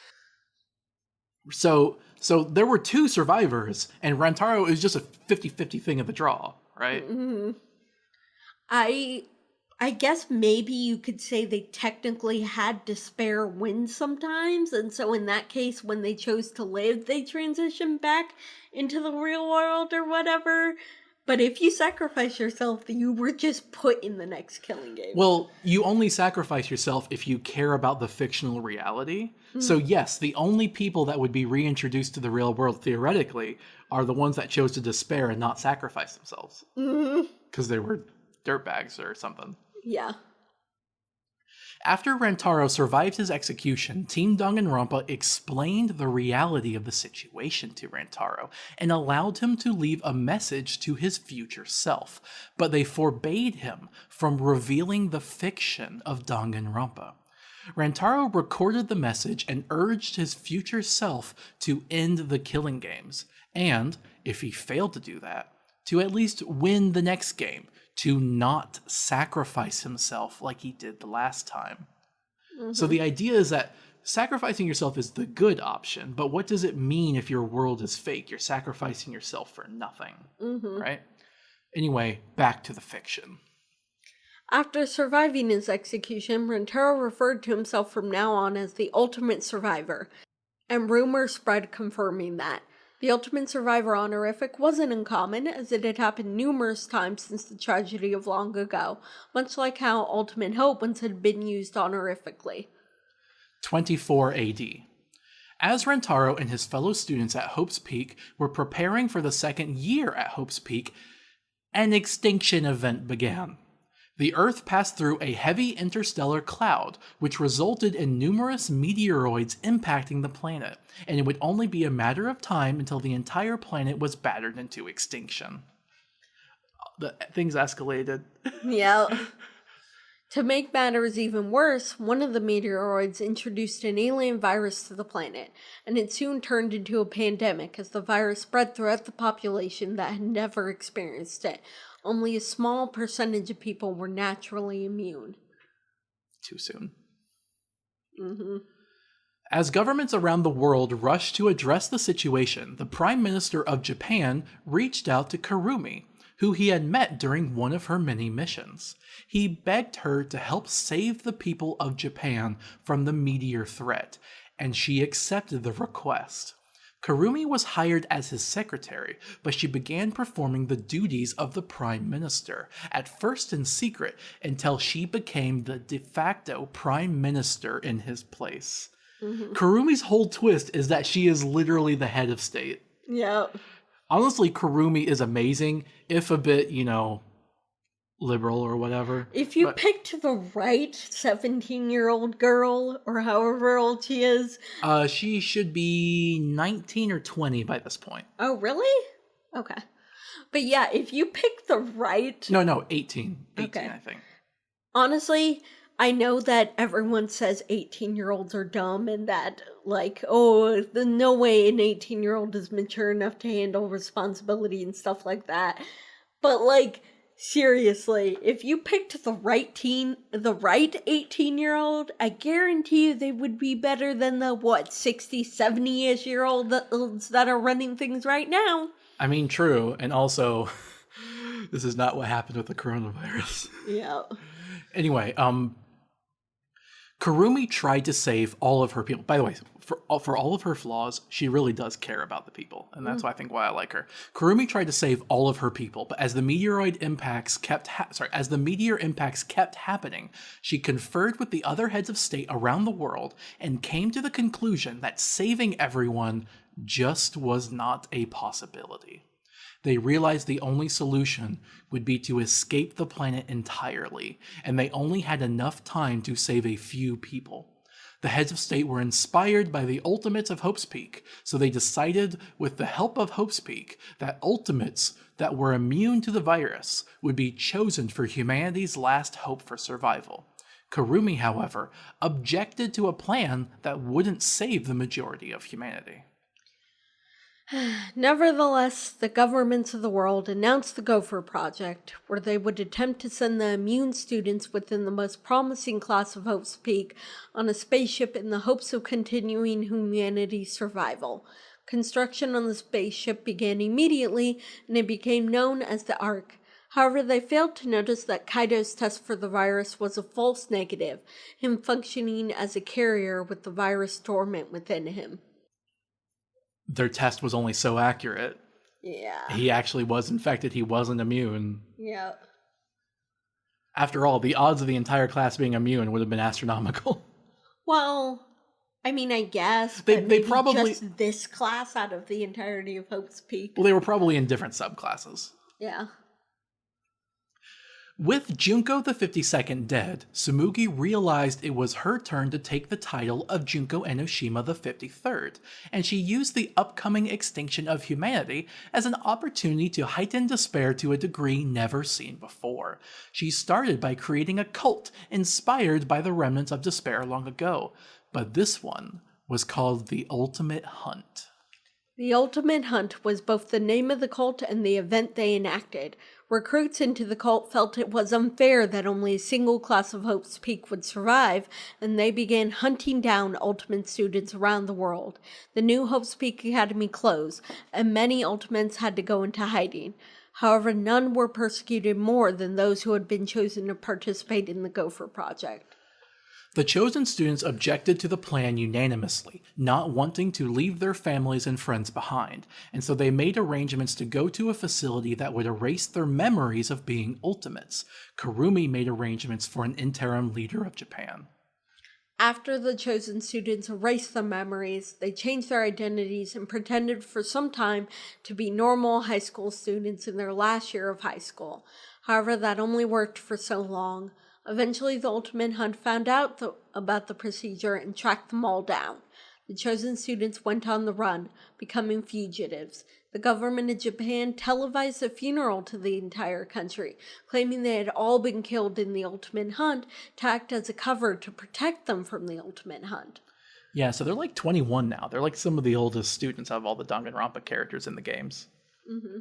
So there were two survivors, and Rantaro is just a 50-50 thing of the draw, right? Mm-hmm. I guess maybe you could say they technically had to spare wins sometimes, and so in that case, when they chose to live, they transitioned back into the real world or whatever. But if you sacrifice yourself, you were just put in the next killing game. Well, you only sacrifice yourself if you care about the fictional reality. Mm. So yes, the only people that would be reintroduced to the real world, theoretically, are the ones that chose to despair and not sacrifice themselves. Because they were dirtbags or something. Yeah. After Rantaro survived his execution, Team Danganronpa explained the reality of the situation to Rantaro and allowed him to leave a message to his future self, but they forbade him from revealing the fiction of Danganronpa. Rantaro recorded the message and urged his future self to end the killing games, and, if he failed to do that, to at least win the next game, to not sacrifice himself like he did the last time. Mm-hmm. So the idea is that sacrificing yourself is the good option, but what does it mean if your world is fake? You're sacrificing yourself for nothing, right? Anyway, back to the fiction. After surviving his execution, Rantaro referred to himself from now on as the Ultimate Survivor, and rumors spread confirming that. The Ultimate Survivor honorific wasn't uncommon, as it had happened numerous times since the tragedy of long ago, much like how Ultimate Hope once had been used honorifically. 24 AD. As Rantaro and his fellow students at Hope's Peak were preparing for the second year at Hope's Peak, an extinction event began. The Earth passed through a heavy interstellar cloud, which resulted in numerous meteoroids impacting the planet, and it would only be a matter of time until the entire planet was battered into extinction. Things escalated. Yeah. To make matters even worse, one of the meteoroids introduced an alien virus to the planet, and it soon turned into a pandemic as the virus spread throughout the population that had never experienced it. Only a small percentage of people were naturally immune. Too soon. As governments around the world rushed to address the situation, the Prime Minister of Japan reached out to Kurumi, who he had met during one of her many missions. He begged her to help save the people of Japan from the meteor threat, and she accepted the request. Kurumi was hired as his secretary, but she began performing the duties of the prime minister, at first in secret, until she became the de facto prime minister in his place. Kurumi's whole twist is that she is literally the head of state. Yeah. Honestly, Kurumi is amazing, if a bit, liberal or whatever. If you picked the right 17-year-old girl, or however old she is... she should be 19 or 20 by this point. Oh, really? Okay. But yeah, if you pick the right... No, 18. 18, okay. I think. Honestly, I know that everyone says 18-year-olds are dumb and that, no way an 18-year-old is mature enough to handle responsibility and stuff like that. But, seriously, if you picked the right 18-year-old, I guarantee you they would be better than the, 60, 70-ish-year-olds that are running things right now. I mean, true. And also, this is not what happened with the coronavirus. Yeah. Anyway, Kurumi tried to save all of her people. By the way, for all of her flaws, she really does care about the people, and that's why I like her. Kurumi tried to save all of her people, but as the meteor impacts kept happening, she conferred with the other heads of state around the world and came to the conclusion that saving everyone just was not a possibility. They realized the only solution would be to escape the planet entirely, and they only had enough time to save a few people. The heads of state were inspired by the ultimates of Hope's Peak, so they decided, with the help of Hope's Peak, that ultimates that were immune to the virus would be chosen for humanity's last hope for survival. Kurumi, however, objected to a plan that wouldn't save the majority of humanity. Nevertheless, the governments of the world announced the Gopher Project, where they would attempt to send the immune students within the most promising class of Hope's Peak on a spaceship in the hopes of continuing humanity's survival. Construction on the spaceship began immediately, and it became known as the Ark. However, they failed to notice that Kaido's test for the virus was a false negative, him functioning as a carrier with the virus dormant within him. Their test was only so accurate. Yeah. He actually was infected. He wasn't immune. Yeah. After all, the odds of the entire class being immune would have been astronomical. Well, I mean, I guess they maybe probably just this class out of the entirety of Hope's Peak. Well, they were probably in different subclasses. Yeah. With Junko the 52nd dead, Tsumugi realized it was her turn to take the title of Junko Enoshima the 53rd, and she used the upcoming extinction of humanity as an opportunity to heighten despair to a degree never seen before. She started by creating a cult inspired by the remnants of despair long ago, but this one was called the Ultimate Hunt. The Ultimate Hunt was both the name of the cult and the event they enacted. Recruits into the cult felt it was unfair that only a single class of Hope's Peak would survive, and they began hunting down Ultimate students around the world. The new Hope's Peak Academy closed, and many Ultimates had to go into hiding. However, none were persecuted more than those who had been chosen to participate in the Gopher Project. The chosen students objected to the plan unanimously, not wanting to leave their families and friends behind, and so they made arrangements to go to a facility that would erase their memories of being Ultimates. Kurumi made arrangements for an interim leader of Japan. After the chosen students erased the memories, they changed their identities and pretended for some time to be normal high school students in their last year of high school. However, that only worked for so long. Eventually, the Ultimate Hunt found out about the procedure and tracked them all down. The chosen students went on the run, becoming fugitives. The government of Japan televised a funeral to the entire country, claiming they had all been killed in the Ultimate Hunt to act as a cover to protect them from the Ultimate Hunt. Yeah, so they're like 21 now. They're like some of the oldest students out of all the Danganronpa characters in the games. Mm-hmm.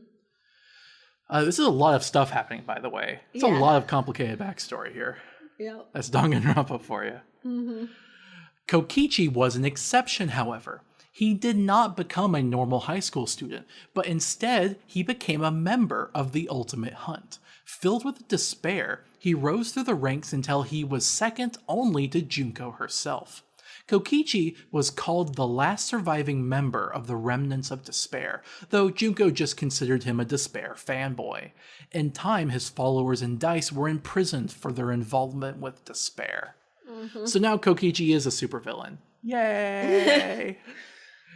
This is a lot of stuff happening, by the way. It's a lot of complicated backstory here. Yeah. That's Danganronpa for you. Mm-hmm. Kokichi was an exception, however. He did not become a normal high school student, but instead he became a member of the Ultimate Hunt. Filled with despair, he rose through the ranks until he was second only to Junko herself. Kokichi was called the last surviving member of the Remnants of Despair, though Junko just considered him a Despair fanboy. In time, his followers in DICE were imprisoned for their involvement with Despair. Mm-hmm. So now Kokichi is a supervillain. Yay!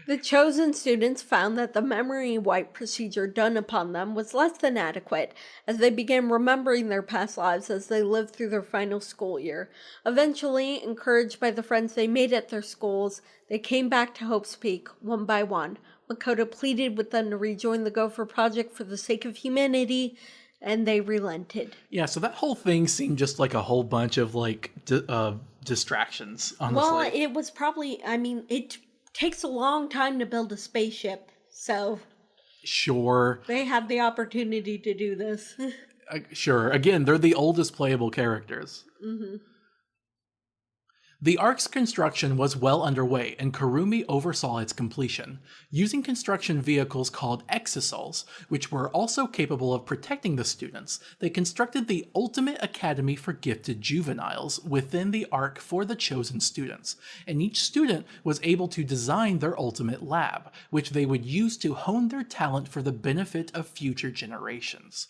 The chosen students found that the memory wipe procedure done upon them was less than adequate, as they began remembering their past lives as they lived through their final school year. Eventually, encouraged by the friends they made at their schools, they came back to Hope's Peak, one by one. Makoto pleaded with them to rejoin the Gopher Project for the sake of humanity, and they relented. Yeah, so that whole thing seemed just like a whole bunch of, distractions, honestly. Well, it was probably, it takes a long time to build a spaceship, so sure, they had the opportunity to do this. Sure. Again, they're the oldest playable characters. Mm-hmm. The Ark's construction was well underway, and Kurumi oversaw its completion. Using construction vehicles called exosols, which were also capable of protecting the students, they constructed the ultimate academy for gifted juveniles within the Ark for the chosen students, and each student was able to design their ultimate lab, which they would use to hone their talent for the benefit of future generations.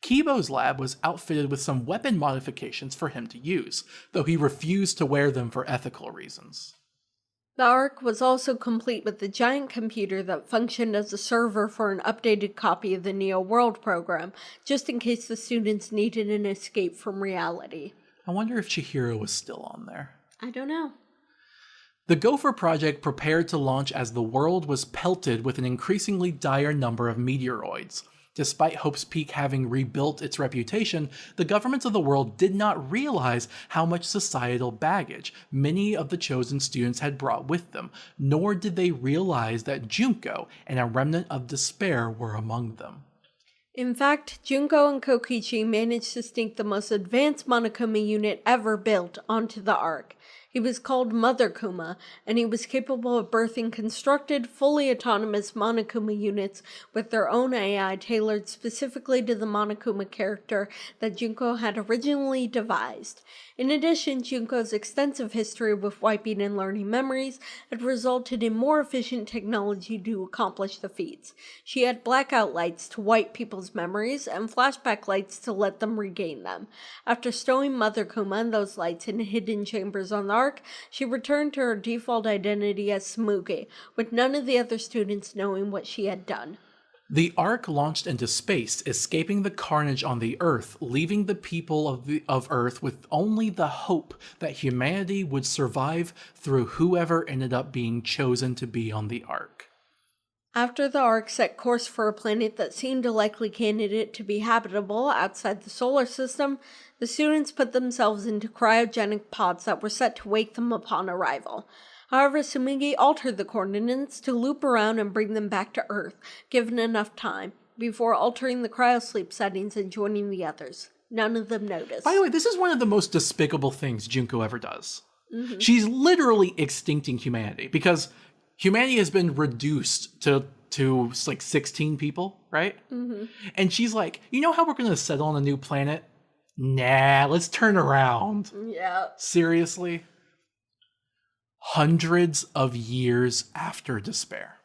Kibo's lab was outfitted with some weapon modifications for him to use, though he refused to wear them for ethical reasons. The Ark was also complete with a giant computer that functioned as a server for an updated copy of the Neo World program, just in case the students needed an escape from reality. I wonder if Chihiro was still on there. I don't know. The Gopher Project prepared to launch as the world was pelted with an increasingly dire number of meteoroids. Despite Hope's Peak having rebuilt its reputation, the governments of the world did not realize how much societal baggage many of the chosen students had brought with them, nor did they realize that Junko and a remnant of despair were among them. In fact, Junko and Kokichi managed to sneak the most advanced Monokuma unit ever built onto the Ark. He was called Mother Kuma, and he was capable of birthing constructed, fully autonomous Monokuma units with their own AI tailored specifically to the Monokuma character that Junko had originally devised. In addition, Junko's extensive history with wiping and learning memories had resulted in more efficient technology to accomplish the feats. She had blackout lights to wipe people's memories and flashback lights to let them regain them. After stowing Mother Kuma and those lights in hidden chambers on the Ark, she returned to her default identity as Tsumugi, with none of the other students knowing what she had done. The Ark launched into space, escaping the carnage on the Earth, leaving the people of Earth with only the hope that humanity would survive through whoever ended up being chosen to be on the Ark. After the Ark set course for a planet that seemed a likely candidate to be habitable outside the solar system, the students put themselves into cryogenic pods that were set to wake them upon arrival. However, Tsumugi altered the coordinates to loop around and bring them back to Earth, given enough time, before altering the cryosleep settings and joining the others. None of them noticed. By the way, this is one of the most despicable things Junko ever does. She's literally extincting humanity, because humanity has been reduced to like 16 people, right? And she's like, you know how we're going to settle on a new planet? Nah, let's turn around. Yeah. Seriously? Hundreds of years after despair.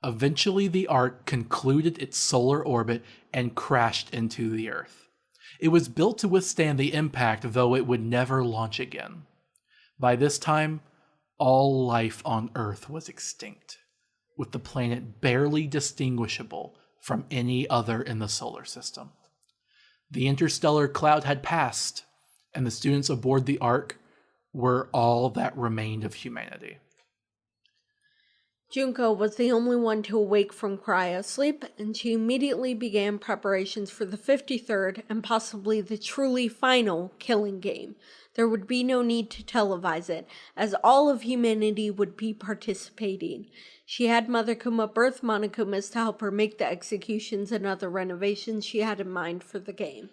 Eventually, the Ark concluded its solar orbit and crashed into the Earth. It was built to withstand the impact, though it would never launch again. By this time, all life on Earth was extinct, with the planet barely distinguishable from any other in the solar system. The interstellar cloud had passed, and the students aboard the Ark were all that remained of humanity. Junko was the only one to awake from cryosleep, and she immediately began preparations for the 53rd and possibly the truly final killing game. There would be no need to televise it, as all of humanity would be participating. She had Mother Kuma birth Monokumas to help her make the executions and other renovations she had in mind for the game.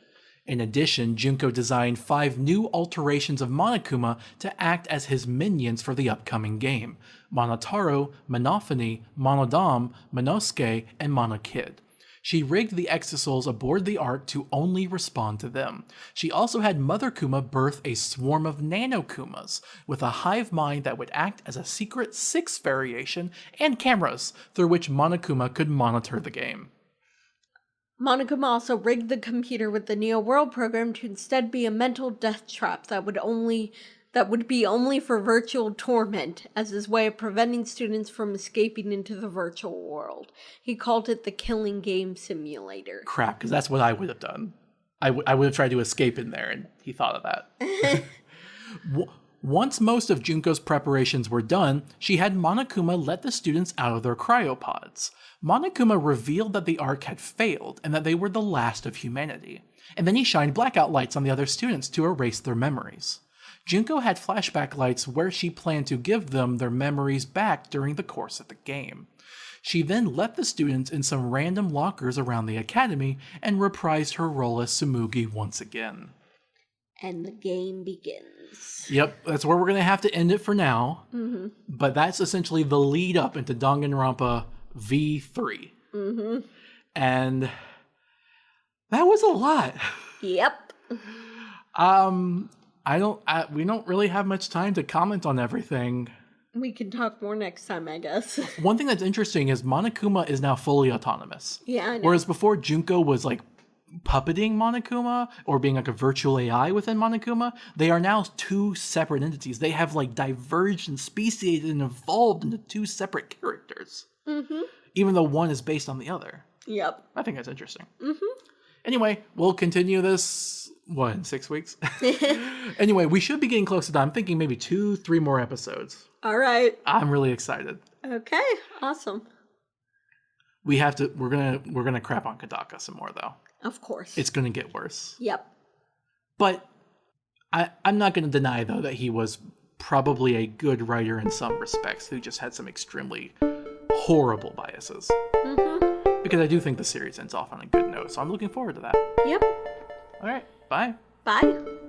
In addition, Junko designed 5 new alterations of Monokuma to act as his minions for the upcoming game: Monotaro, Monophony, Monodam, Monosuke, and Monokid. She rigged the exosols aboard the Ark to only respond to them. She also had Mother Kuma birth a swarm of Nanokumas, with a hive mind that would act as a secret 6 variation, and cameras, through which Monokuma could monitor the game. Monokuma also rigged the computer with the Neo World program to instead be a mental death trap that would be only for virtual torment, as his way of preventing students from escaping into the virtual world. He called it the Killing Game Simulator. Crap, because that's what I would have done. I would have tried to escape in there, and he thought of that. Once most of Junko's preparations were done, she had Monokuma let the students out of their cryopods. Monokuma revealed that the Ark had failed and that they were the last of humanity. And then he shined blackout lights on the other students to erase their memories. Junko had flashback lights where she planned to give them their memories back during the course of the game. She then left the students in some random lockers around the academy and reprised her role as Tsumugi once again. And the game begins. Yep, that's where we're going to have to end it for now. Mm-hmm. But that's essentially the lead up into Danganronpa V3. Mm-hmm. And that was a lot. Yep. We don't really have much time to comment on everything. We can talk more next time, I guess. One thing that's interesting is Monokuma is now fully autonomous. Yeah, I know. Whereas before Junko was like puppeting Monokuma or being like a virtual AI within Monokuma, they are now two separate entities. They have like diverged and speciated and evolved into two separate characters. Mm-hmm. Even though one is based on the other. Yep. I think that's interesting. Mm-hmm. Anyway, we'll continue this, in 6 weeks? Anyway, we should be getting close to that. I'm thinking maybe 2-3 more episodes. All right. I'm really excited. Okay. Awesome. We're gonna crap on Kadaka some more though. Of course. It's gonna get worse. Yep. But I'm not gonna deny though that he was probably a good writer in some respects who just had some extremely horrible biases. Mm-hmm. Because I do think the series ends off on a good note, so I'm looking forward to that. Yep. All right, bye. Bye.